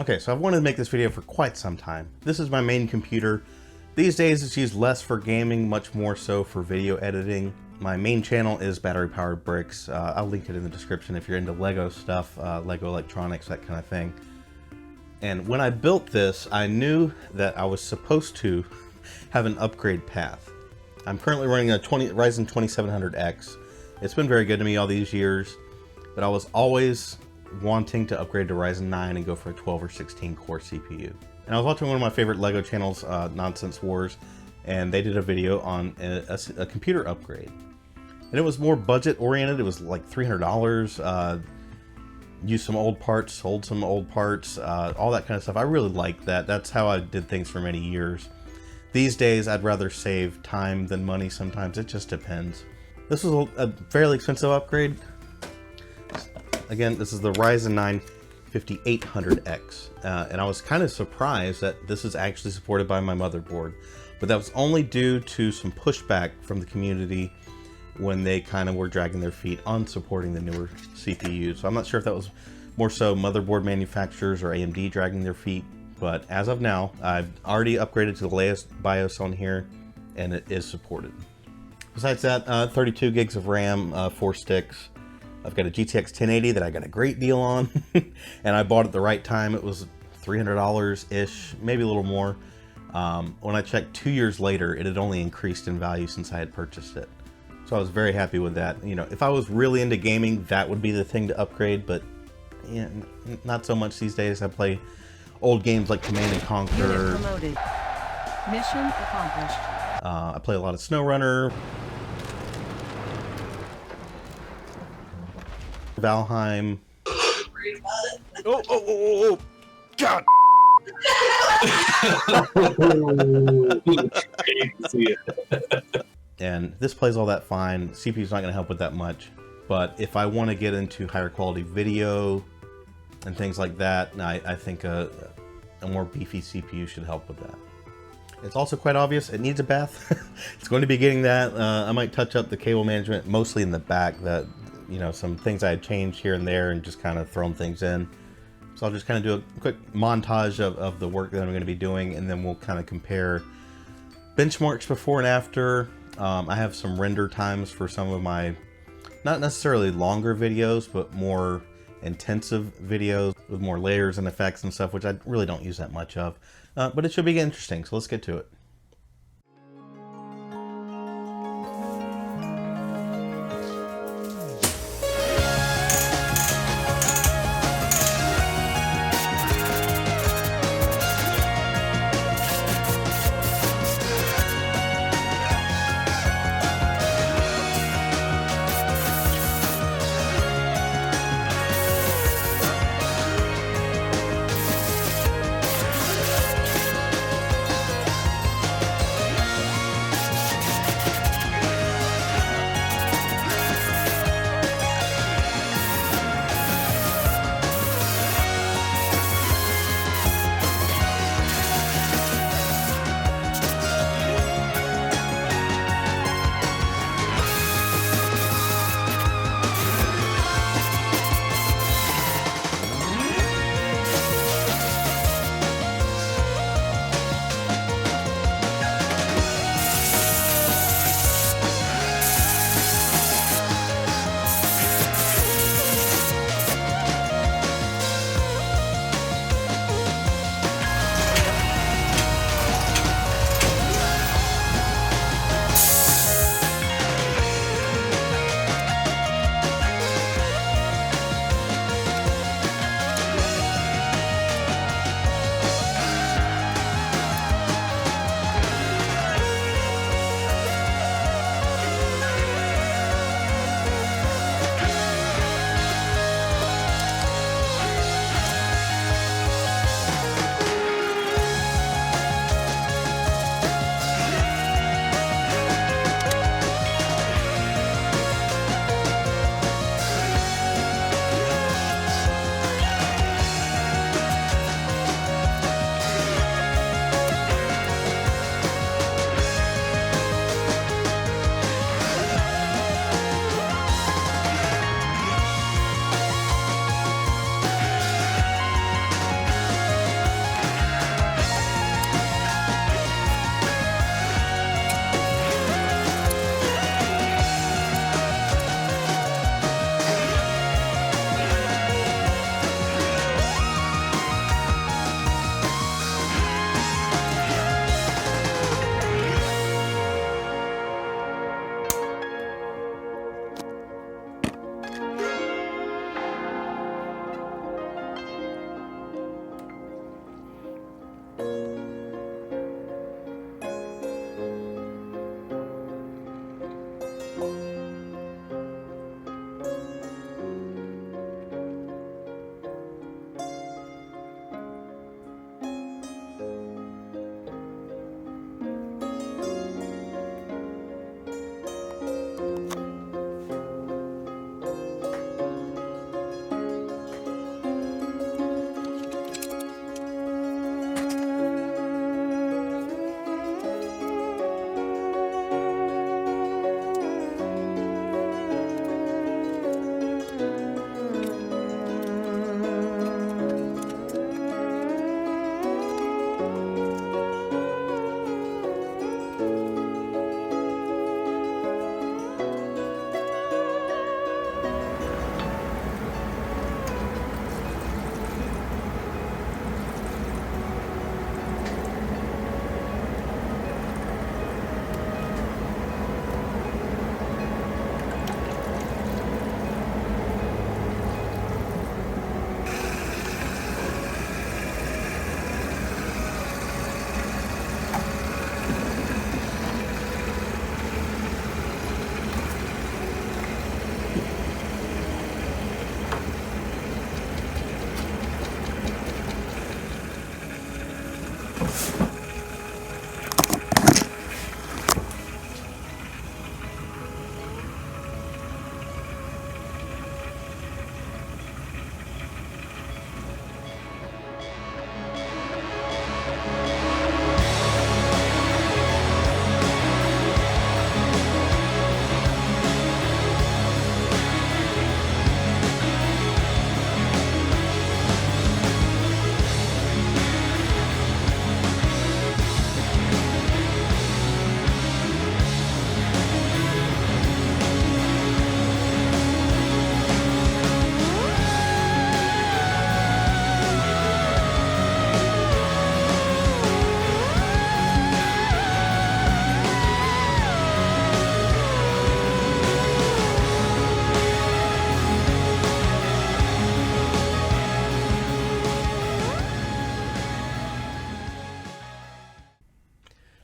Okay, so I've wanted to make this video for quite some time. This is my main computer. These days it's used less for gaming, much more so for video editing. My main channel is battery powered bricks. I'll link it in the description if you're into Lego stuff, Lego electronics, that kind of thing. And when I built this, I knew that I was supposed to have an upgrade path. I'm currently running a Ryzen 2700X. It's been very good to me all these years, but I was always wanting to upgrade to Ryzen 9 and go for a 12 or 16 core CPU. And I was watching one of my favorite Lego channels, Nonsense Wars, and they did a video on a computer upgrade. And it was more budget oriented. It was like $300, used some old parts, sold some old parts, all that kind of stuff. I really liked that. That's how I did things for many years. These days, I'd rather save time than money sometimes. It just depends. This was a fairly expensive upgrade. Again, this is the Ryzen 9 5800X, and I was kind of surprised that this is actually supported by my motherboard, but that was only due to some pushback from the community when they kind of were dragging their feet on supporting the newer CPUs. So I'm not sure if that was more so motherboard manufacturers or AMD dragging their feet, but as of now, I've already upgraded to the latest BIOS on here, and it is supported. Besides that, 32 gigs of RAM, 4 sticks. I've got a GTX 1080 that I got a great deal on, and I bought it at the right time. It was $300-ish, maybe a little more. When I checked 2 years later, it had only increased in value since I had purchased it. So I was very happy with that. You know, if I was really into gaming, that would be the thing to upgrade, but yeah, not so much these days. I play old games like Command and Conquer. Mission accomplished. I play a lot of SnowRunner, Valheim. Oh, God! And this plays all that fine. CPU's not going to help with that much. But if I want to get into higher quality video and things like that, I think a more beefy CPU should help with that. It's also quite obvious it needs a bath. It's going to be getting that. I might touch up the cable management, mostly in the back. That, you know, some things I had changed here and there and just kind of thrown things in. So I'll just kind of do a quick montage of the work that I'm going to be doing, and then we'll kind of compare benchmarks before and after. I have some render times for some of my, not necessarily longer videos, but more intensive videos with more layers and effects and stuff, which I really don't use that much of. But it should be interesting, so let's get to it.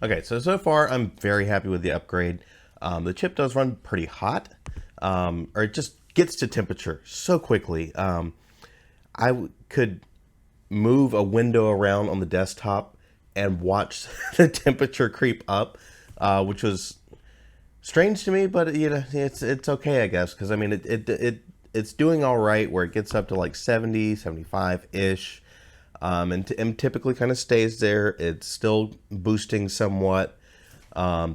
Okay, so far I'm very happy with the upgrade. The chip does run pretty hot, or it just gets to temperature so quickly. Could move a window around on the desktop and watch the temperature creep up, which was strange to me, but you know it's okay, I guess, because I mean it's doing all right where it gets up to like 70, 75 ish. And typically kind of stays there. It's still boosting somewhat. And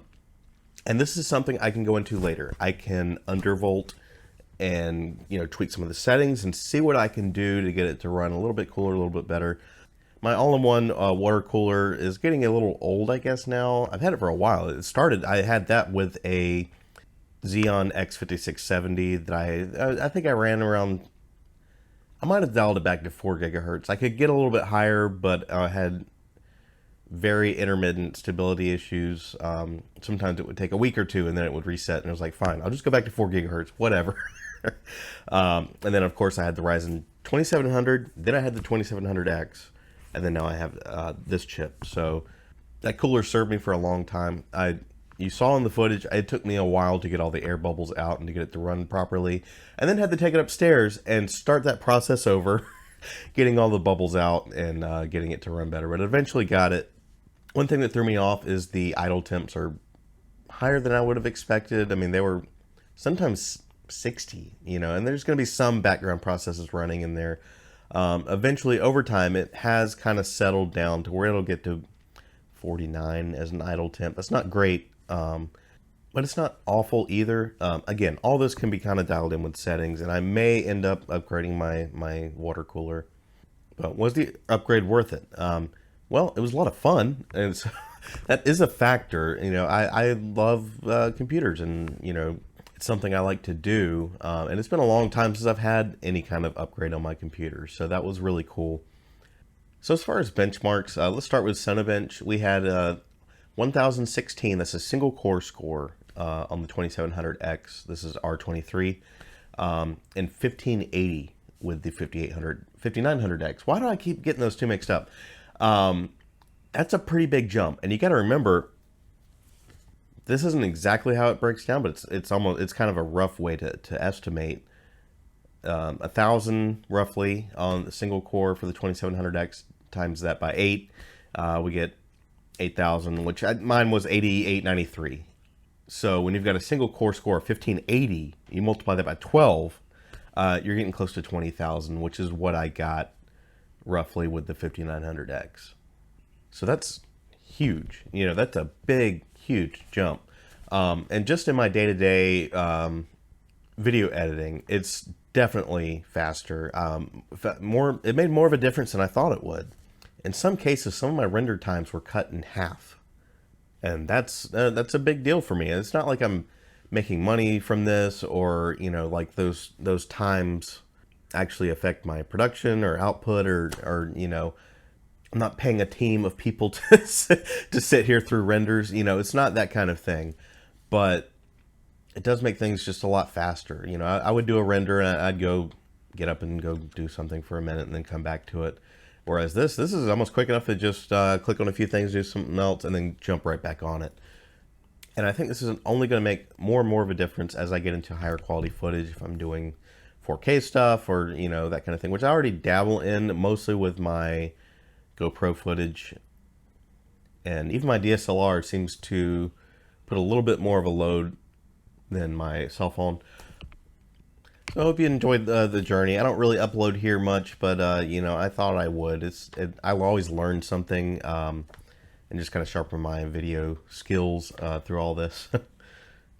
this is something I can go into later. I can undervolt and, you know, tweak some of the settings and see what I can do to get it to run a little bit cooler, a little bit better. My all-in-one water cooler is getting a little old, I guess, now. I've had it for a while. I had that with a Xeon X5670 that I think I ran around. I might have dialed it back to 4 gigahertz. I could get a little bit higher, but I had very intermittent stability issues. Sometimes it would take a week or two, and then it would reset, and it was like, fine, I'll just go back to 4 gigahertz, whatever. And then, of course, I had the Ryzen 2700. Then I had the 2700X, and then now I have this chip. So that cooler served me for a long time. You saw in the footage, it took me a while to get all the air bubbles out and to get it to run properly. And then had to take it upstairs and start that process over, getting all the bubbles out and getting it to run better. But eventually got it. One thing that threw me off is the idle temps are higher than I would have expected. I mean, they were sometimes 60, you know, and there's going to be some background processes running in there. Eventually, over time, it has kind of settled down to where it'll get to 49 as an idle temp. That's not great. But it's not awful either. Again, all this can be kind of dialed in with settings, and I may end up upgrading my water cooler. But was the upgrade worth it? Well, it was a lot of fun, and so that is a factor. You know, I love computers, and you know, it's something I like to do. And it's been a long time since I've had any kind of upgrade on my computer, so that was really cool. So as far as benchmarks, let's start with Cinebench. We had 1016, that's a single core score on the 2700X. This is R23. And 1580 with the 5900X. Why do I keep getting those two mixed up? That's a pretty big jump. And you got to remember, this isn't exactly how it breaks down, but it's kind of a rough way to estimate. 1,000 roughly on the single core for the 2700X, times that by 8. We get 8,000, which mine was 8893. So when you've got a single core score of 1580, you multiply that by 12, you're getting close to 20,000, which is what I got roughly with the 5900X. So that's huge. You know, that's a big, huge jump. And just in my day-to-day video editing, it's definitely faster. It made more of a difference than I thought it would. In some cases, some of my render times were cut in half, and that's a big deal for me. It's not like I'm making money from this, or you know, like those times actually affect my production or output, or you know, I'm not paying a team of people to sit here through renders. You know, it's not that kind of thing, but it does make things just a lot faster. You know, I would do a render and I'd go get up and go do something for a minute and then come back to it. Whereas this is almost quick enough to just click on a few things, do something else, and then jump right back on it. And I think this is only going to make more and more of a difference as I get into higher quality footage, if I'm doing 4K stuff or, you know, that kind of thing, which I already dabble in mostly with my GoPro footage. And even my DSLR seems to put a little bit more of a load than my cell phone. So I hope you enjoyed the journey. I don't really upload here much, but you know, I thought I would. I'll always learn something and just kind of sharpen my video skills through all this.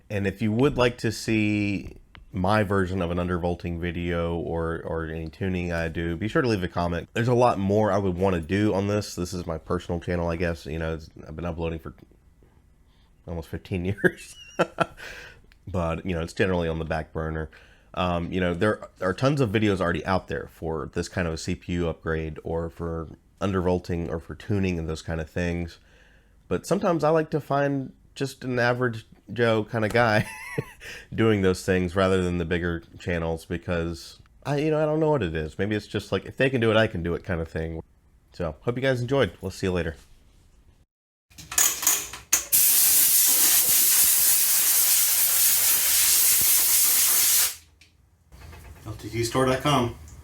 And if you would like to see my version of an undervolting video or any tuning I do, be sure to leave a comment. There's a lot more I would want to do on this. This is my personal channel, I guess. You know, I've been uploading for almost 15 years. But, you know, it's generally on the back burner. You know, there are tons of videos already out there for this kind of a CPU upgrade or for undervolting or for tuning and those kind of things. But sometimes I like to find just an average Joe kind of guy doing those things rather than the bigger channels, because I don't know what it is. Maybe it's just like, if they can do it, I can do it kind of thing. So hope you guys enjoyed. We'll see you later. LTTstore.com